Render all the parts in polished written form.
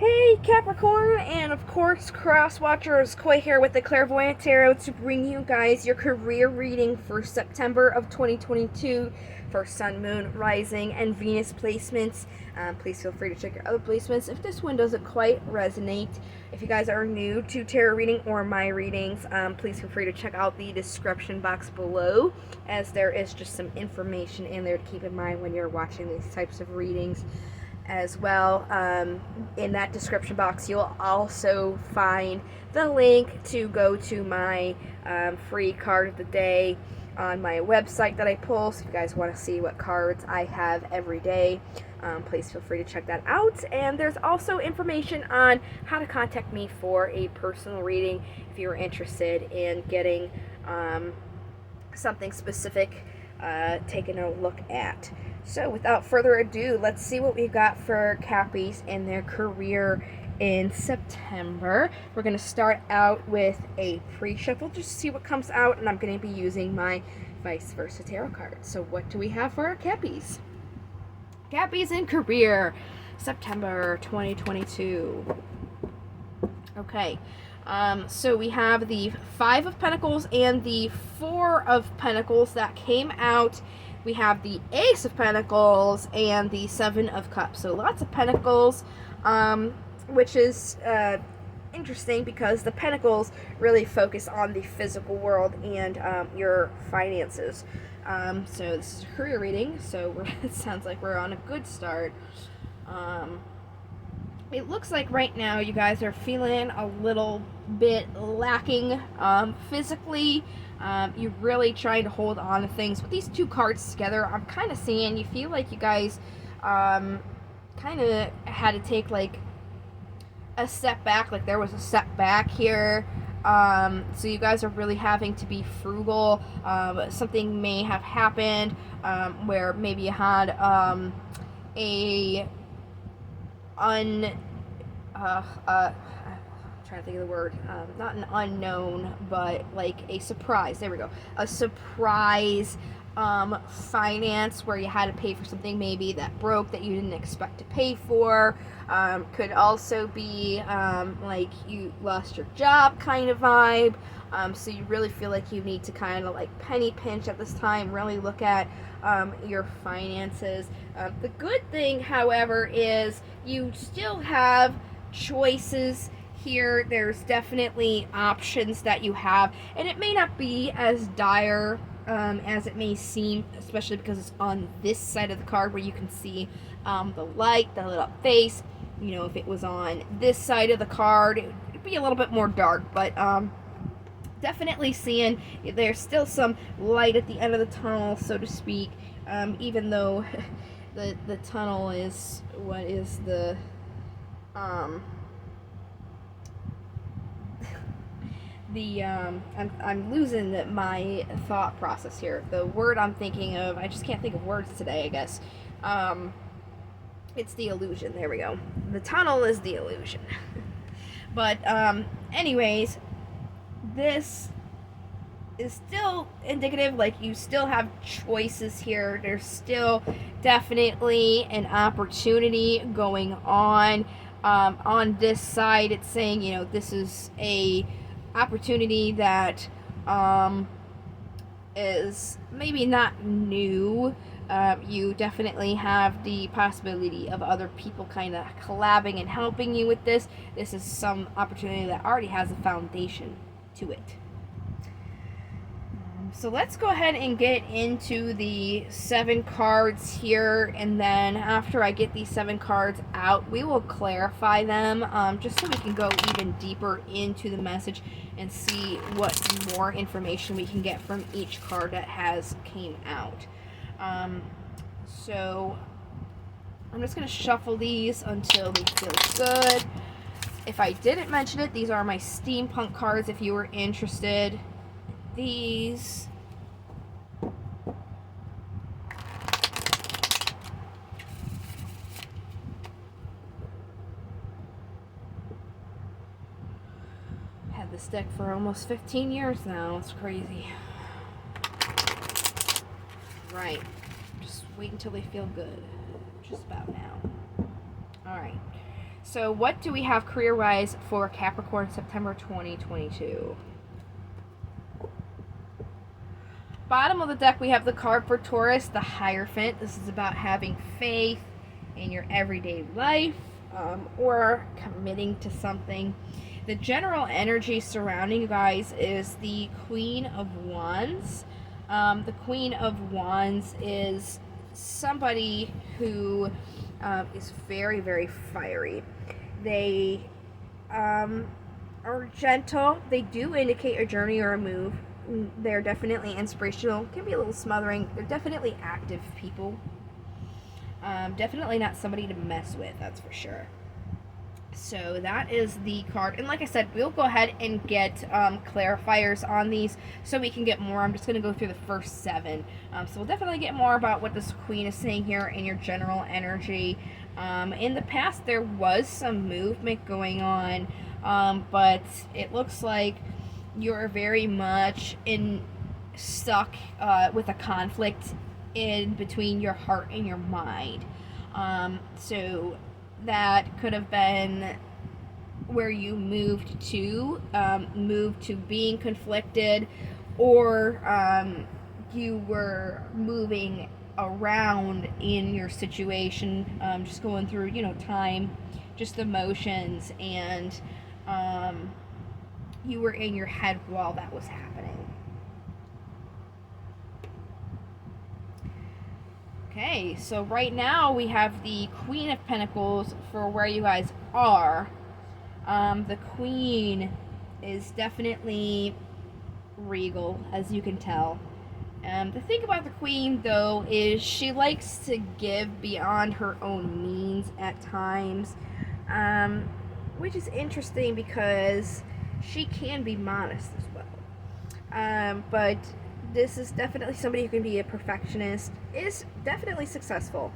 Hey Capricorn, and of course Cross Watchers Koi here with the Clairvoyant Tarot to bring you guys your career reading for September of 2022 for Sun, Moon, Rising, and Venus placements. Please feel free to check your other placements if this one doesn't quite resonate. If you guys are new to tarot reading or my readings, please feel free to check out the description box below, as there is just some information in there to keep in mind when you're watching these types of readings as well. In that description box, you'll also find the link to go to my free card of the day on my website that I pull. So if you guys want to see what cards I have every day, please feel free to check that out. And there's also information on how to contact me for a personal reading if you're interested in getting something specific taken a look at. So without further ado, let's see what we've got for Cappies and their career in September. We're going to start out with a pre-shuffle just to see what comes out, and I'm going to be using my vice versa tarot card. So what do we have for our Cappies? Cappies in career, September 2022. Okay. So we have the Five of Pentacles and the Four of Pentacles that came out. We have the Ace of Pentacles and the Seven of Cups. So lots of Pentacles, which is interesting because the Pentacles really focus on the physical world and your finances. So this is a career reading, so it sounds like we're on a good start. It looks like right now you guys are feeling a little bit lacking physically. You're really trying to hold on to things. With these two cards together, I'm kind of seeing you feel like you guys kind of had to take like a step back, like there was a step back here. So you guys are really having to be frugal. Something may have happened where maybe you had I'm trying to think of the word, not an unknown, but like a surprise. There we go. A surprise finance where you had to pay for something maybe that broke that you didn't expect to pay for. Could also be like you lost your job kind of vibe. So you really feel like you need to kind of like penny pinch at this time, really look at your finances. The good thing, however, is you still have choices here. There's definitely options that you have, and it may not be as dire as it may seem, especially because it's on this side of the card where you can see the light, the lit up face. You know, if it was on this side of the card, it'd be a little bit more dark, but definitely seeing there's still some light at the end of the tunnel, so to speak, even though the tunnel is what is the I'm losing my thought process here. The word I'm thinking of, I just can't think of words today, I guess. It's the illusion. There we go. The tunnel is the illusion. But anyways, this is still indicative, like you still have choices here. There's still definitely an opportunity going on. On this side, it's saying, you know, this is a opportunity that is maybe not new. You definitely have the possibility of other people kind of collabing and helping you with this. This is some opportunity that already has a foundation to it. So let's go ahead and get into the 7 cards here, and then after I get these 7 cards out, we will clarify them just so we can go even deeper into the message and see what more information we can get from each card that has came out. So I'm just going to shuffle these until they feel good. If I didn't mention it, these are my steampunk cards if you were interested. These had this deck for almost 15 years now. It's crazy. Right. Just wait until they feel good. Just about now. Alright. So what do we have career-wise for Capricorn September 2022? Bottom of the deck, we have the card for Taurus, the Hierophant. This is about having faith in your everyday life, or committing to something. The general energy surrounding you guys is the Queen of Wands. The Queen of Wands is somebody who is very, very fiery. They are gentle. They do indicate a journey or a move. They're definitely inspirational. Can be a little smothering. They're definitely active people. Definitely not somebody to mess with, that's for sure. So that is the card. And like I said, we'll go ahead and get clarifiers on these so we can get more. I'm just going to go through the first 7. So we'll definitely get more about what this Queen is saying here in your general energy. In the past, there was some movement going on, but it looks like you're very much stuck with a conflict in between your heart and your mind. So that could have been where you moved to being conflicted, or you were moving around in your situation, just going through, time, just emotions, and you were in your head while that was happening. Okay, so right now we have the Queen of Pentacles for where you guys are. The Queen is definitely regal, as you can tell. The thing about the Queen, though, is she likes to give beyond her own means at times, which is interesting because she can be modest as well. But this is definitely somebody who can be a perfectionist, is definitely successful.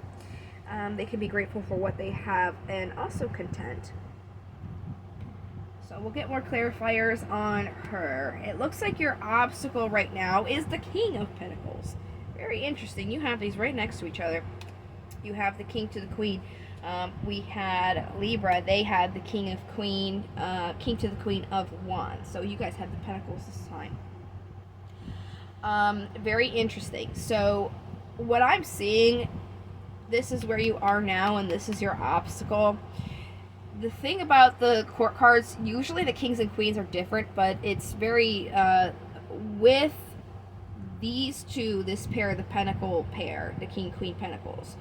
They can be grateful for what they have and also content. So we'll get more clarifiers on her. It looks like your obstacle right now is the King of Pentacles. Very interesting. You have these right next to each other. You have the King to the Queen. We had Libra. They had the King to the Queen of Wands. So you guys have the Pentacles this time. Very interesting. So what I'm seeing, this is where you are now, and this is your obstacle. The thing about the court cards, usually the kings and queens are different, but it's very, with these two, this pair, the pentacle pair, the king-queen pentacles,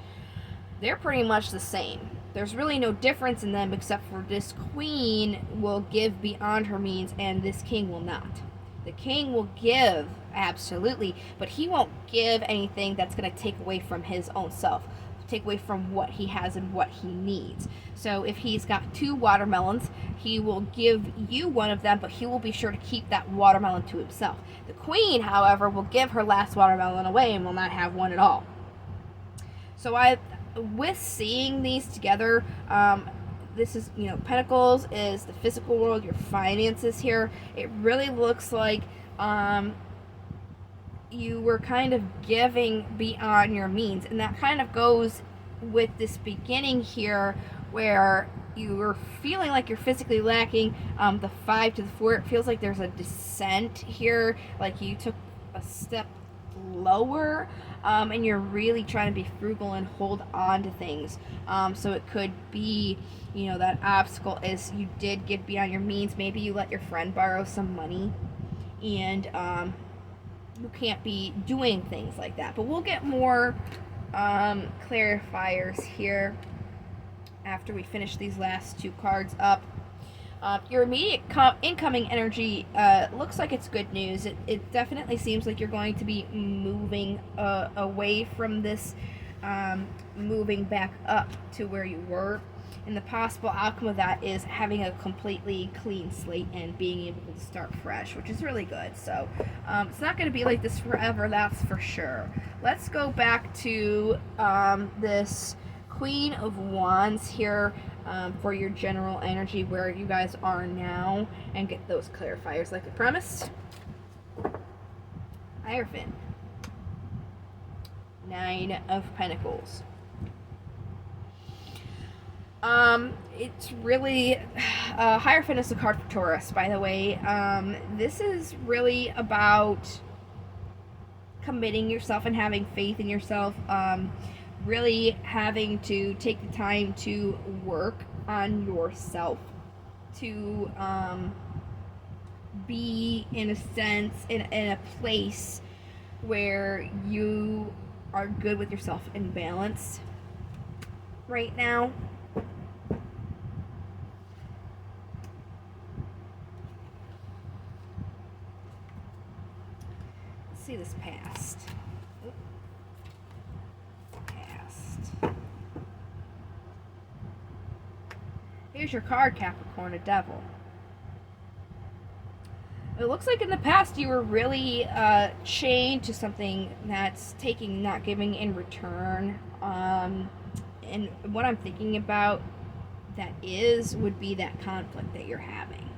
they're pretty much the same. There's really no difference in them, except for this queen will give beyond her means and this king will not. The king will give, absolutely, but he won't give anything that's going to take away from his own self, take away from what he has and what he needs. So if he's got 2 watermelons, he will give you one of them, but he will be sure to keep that watermelon to himself. The queen, however, will give her last watermelon away and will not have one at all. So with seeing these together, this is, Pentacles is the physical world, your finances here. It really looks like you were kind of giving beyond your means, and that kind of goes with this beginning here where you were feeling like you're physically lacking. The 5 to the 4, it feels like there's a descent here, like you took a step lower, and you're really trying to be frugal and hold on to things. So it could be, that obstacle is you did give beyond your means. Maybe you let your friend borrow some money, and you can't be doing things like that. But we'll get more clarifiers here after we finish these last 2 cards up. Your immediate incoming energy looks like it's good news. It definitely seems like you're going to be moving away from this, moving back up to where you were. And the possible outcome of that is having a completely clean slate and being able to start fresh, which is really good. So it's not going to be like this forever, that's for sure. Let's go back to this Queen of Wands here for your general energy where you guys are now, and get those clarifiers like I promised. Hierophant. 9 of Pentacles. It's really Hierophant is a card for Taurus, by the way. This is really about committing yourself and having faith in yourself. Really having to take the time to work on yourself, to be in a sense in a place where you are good with yourself and balanced right now. Let's see this past. Here's your card, Capricorn, a devil. It looks like in the past you were really chained to something that's taking, not giving in return. And what I'm thinking about would be that conflict that you're having.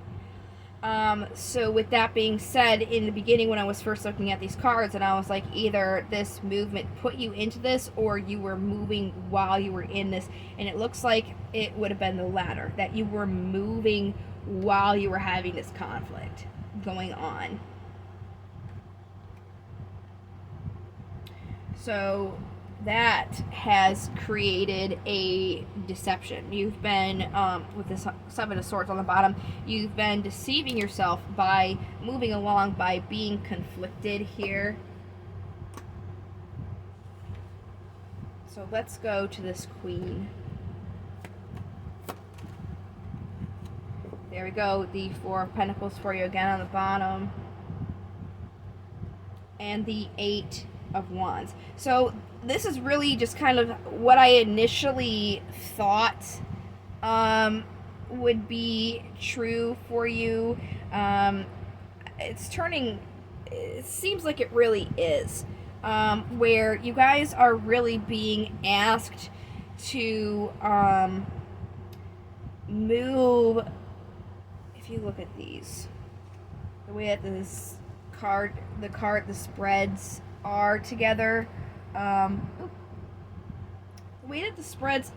So with that being said, in the beginning when I was first looking at these cards, and I was like, either this movement put you into this or you were moving while you were in this, and it looks like it would have been the latter, that you were moving while you were having this conflict going on. So that has created a deception. You've been, with this Seven of Swords on the bottom, you've been deceiving yourself by moving along, by being conflicted here. So let's go to this Queen. There we go, the Four of Pentacles for you again on the bottom. And the Eight of Wands. So this is really just kind of what I initially thought would be true for you. It seems like it really is, where you guys are really being asked to move. If you look at these, the way that this the spreads are together, the way that the spread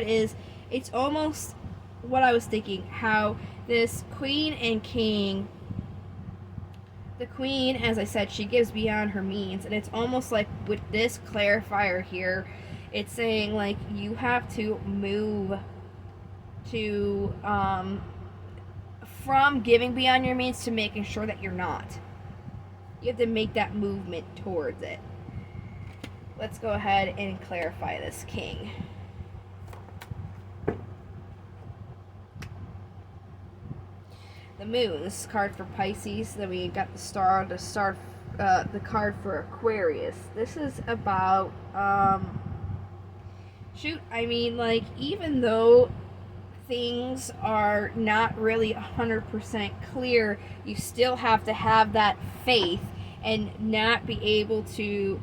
is, it's almost what I was thinking, how this Queen and King, the Queen, as I said, she gives beyond her means, and it's almost like with this clarifier here, it's saying like you have to move to from giving beyond your means to making sure that you're not. You have to make that movement towards it. Let's go ahead and clarify this King. The Moon. This is a card for Pisces. Then we got the Star. The card for Aquarius. This is about like, even though things are not really 100% clear, you still have to have that faith and not be able to,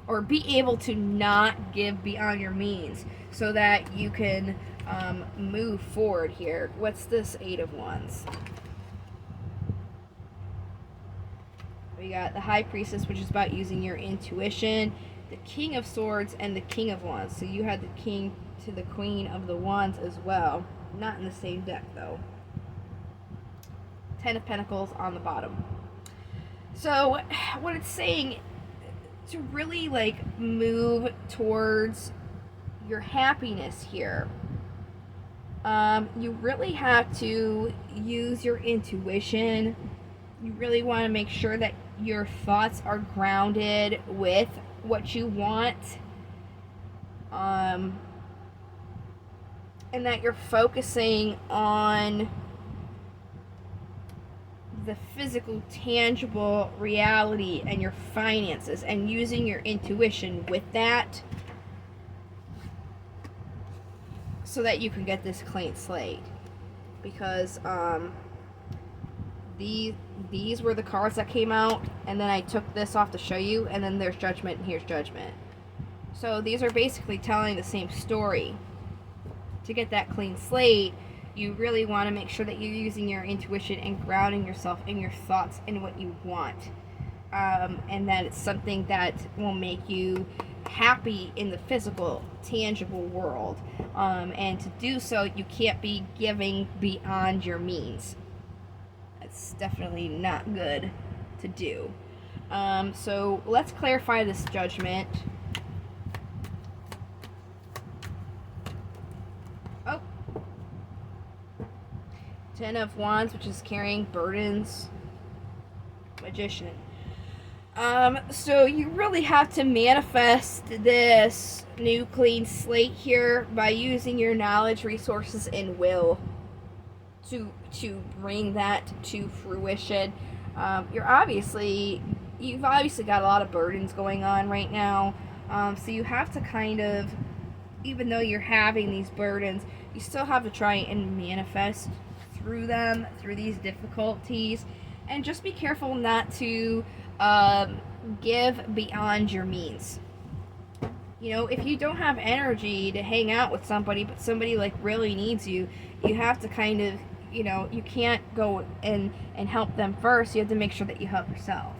or be able to not give beyond your means, so that you can move forward here. What's this Eight of Wands? We got the High Priestess, which is about using your intuition, the King of Swords, and the King of Wands. So you had the King to the Queen of the Wands as well. Not in the same deck, though. Ten of Pentacles on the bottom. So what it's saying, to really like move towards your happiness here, you really have to use your intuition. You really want to make sure that your thoughts are grounded with what you want, and that you're focusing on the physical, tangible reality and your finances, and using your intuition with that, so that you can get this clean slate. Because these were the cards that came out, and then I took this off to show you, and then there's Judgment and here's Judgment. So these are basically telling the same story. To get that clean slate, you really want to make sure that you're using your intuition and grounding yourself in your thoughts and what you want, and that it's something that will make you happy in the physical, tangible world. And to do so, you can't be giving beyond your means. That's definitely not good to do. So let's clarify this judgment. Oh. 10 of Wands, which is carrying burdens. Magician. So you really have to manifest this new clean slate here by using your knowledge, resources, and will to bring that to fruition. You've obviously got a lot of burdens going on right now. So you have to kind of, even though you're having these burdens, you still have to try and manifest through them, through these difficulties, and just be careful not to give beyond your means. You know, if you don't have energy to hang out with somebody, but somebody like really needs you, you have to kind of, you know, you can't go and help them first. You have to make sure that you help yourself.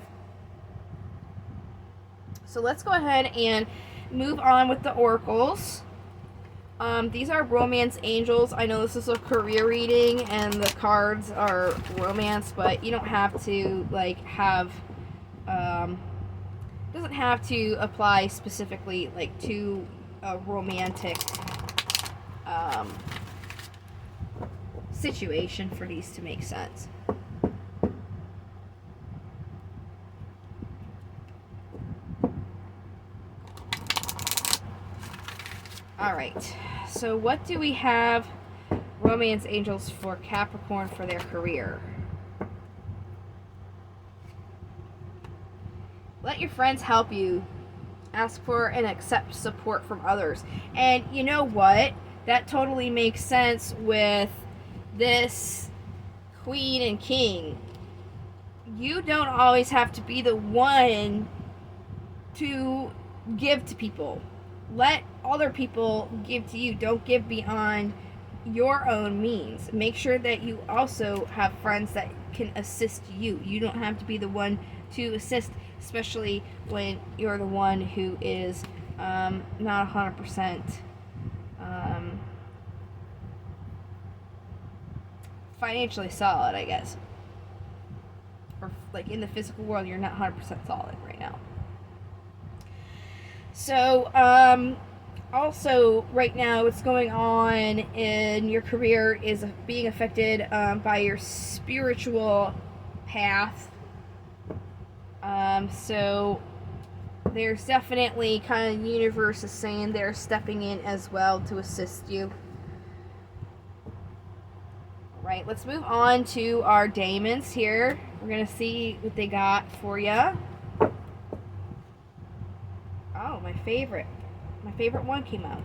So let's go ahead and move on with the oracles. These are romance angels. I know this is a career reading and the cards are romance, but you don't have to like have doesn't have to apply specifically like to a romantic situation for these to make sense. Alright, so what do we have romance angels for Capricorn for their career? Let your friends help you. Ask for and accept support from others. And you know what? That totally makes sense with this Queen and King. You don't always have to be the one to give to people. Let other people give to you. Don't give beyond your own means. Make sure that you also have friends that can assist you. You don't have to be the one to assist, especially when you're the one who is not 100% financially solid, I guess. Or like in the physical world, you're not 100% solid right now. So, also right now what's going on in your career is being affected by your spiritual path. So there's definitely kind of the universe is saying they're stepping in as well to assist you. Right, let's move on to our daemons here. We're going to see what they got for you. Oh, my favorite one came out.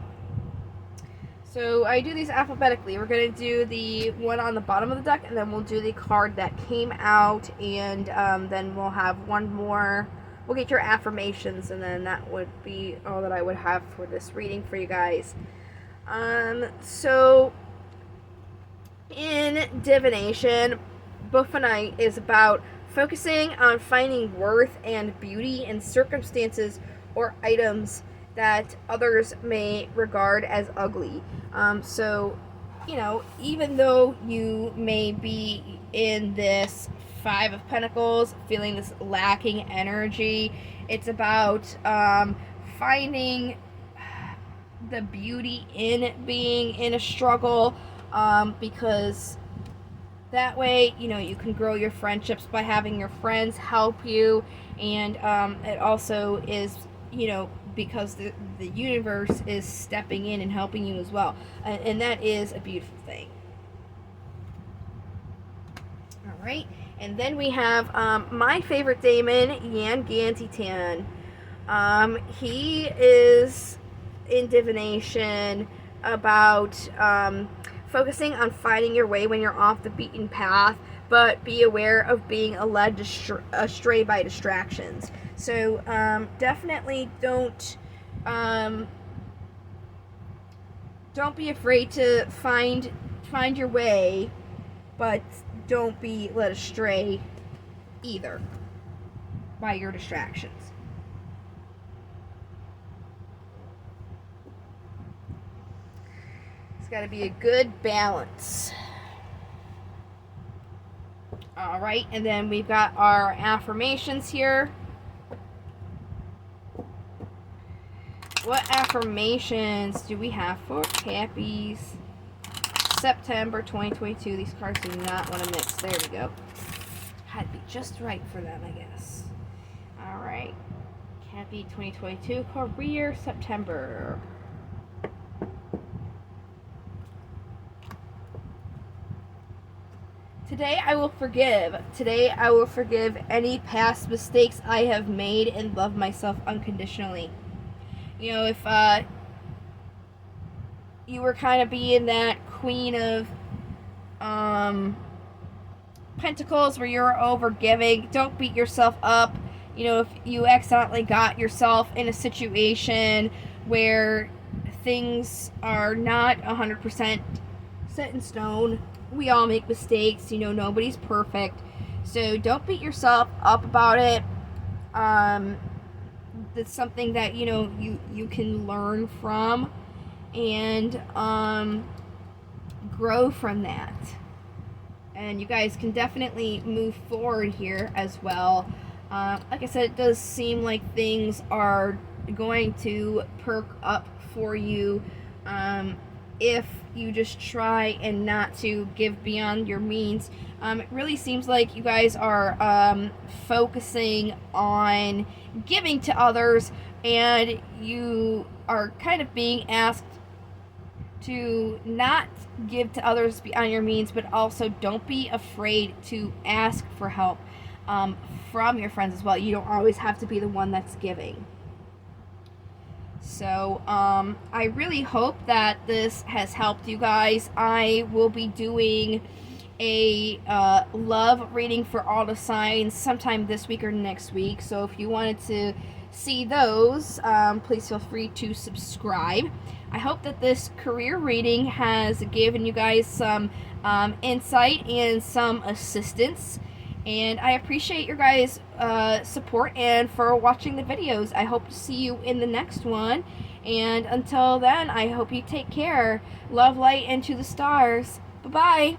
So I do these alphabetically. We're going to do the one on the bottom of the deck, and then we'll do the card that came out, and then we'll have one more. We'll get your affirmations, and then that would be all that I would have for this reading for you guys. So in divination, Buffonite is about focusing on finding worth and beauty in circumstances or items that others may regard as ugly. So, you know, even though you may be in this Five of Pentacles, feeling this lacking energy, it's about finding the beauty in being in a struggle, because that way, you know, you can grow your friendships by having your friends help you, and it also is, you know, because the universe is stepping in and helping you as well, and that is a beautiful thing. All right, and then we have my favorite daemon, Yan Gantitan. He is in divination about focusing on finding your way when you're off the beaten path, but be aware of being led astray by distractions. So definitely don't be afraid to find your way, but don't be led astray either by your distractions. got to be a good balance. Alright, and then we've got our affirmations here. What affirmations do we have for Cappies? September 2022. These cards do not want to mix. There we go. Had to be just right for them, I guess. Alright. Cappy 2022. Career September. Today I will forgive. Today I will forgive any past mistakes I have made and love myself unconditionally. You know, if you were kind of being that queen of pentacles where you're overgiving, don't beat yourself up. You know, if you accidentally got yourself in a situation where things are not 100% set in stone, we all make mistakes, you know, nobody's perfect, so don't beat yourself up about it. That's something that, you know, you can learn from and grow from that, and you guys can definitely move forward here as well. Like I said, it does seem like things are going to perk up for you if you just try and not to give beyond your means. It really seems like you guys are focusing on giving to others, and you are kind of being asked to not give to others beyond your means, but also don't be afraid to ask for help from your friends as well. You don't always have to be the one that's giving. So, I really hope that this has helped you guys. I will be doing a love reading for all the signs sometime this week or next week. So if you wanted to see those, please feel free to subscribe. I hope that this career reading has given you guys some insight and some assistance. And I appreciate your guys' support and for watching the videos. I hope to see you in the next one. And until then, I hope you take care. Love, light, and to the stars. Bye-bye.